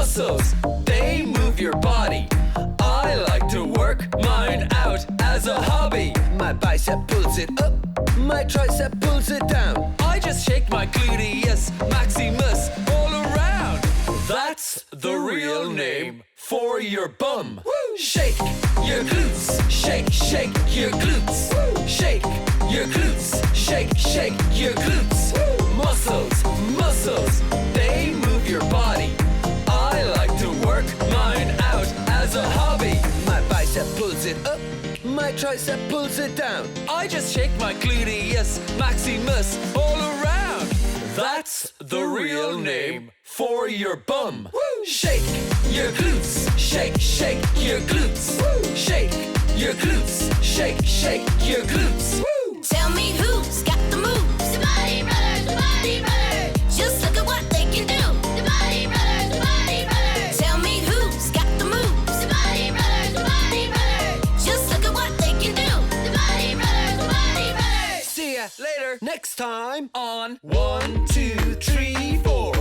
muscles, they move your body. I like to work mine out as a hobby. My bicep pulls it up, my tricep pulls it down. I just shake my gluteus maximus all around. That's the real name for your bum. Woo! Shake your glutes, shake, shake your glutes. Woo! Shake your glutes, shake, shake your glutes. Woo! Muscles, muscles, they move your body. I like to work mine out as a hobby. My bicep pulls it up, my tricep pulls it down. I just shake my gluteus maximus all around. That's the real name for your bum. Woo! Shake your glutes, shake, shake your glutes. Woo! Shake your glutes, shake, shake your glutes. Woo! Tell me who's got the moves. The Body Brothers, the Body Brothers. Just look at what they can do. The Body Brothers, the Body Brothers. Tell me who's got the moves. The Body Brothers, the Body Brothers. Just look at what they can do. The Body Brothers, the Body Brothers. See ya later next time on 1, 2, 3, 4.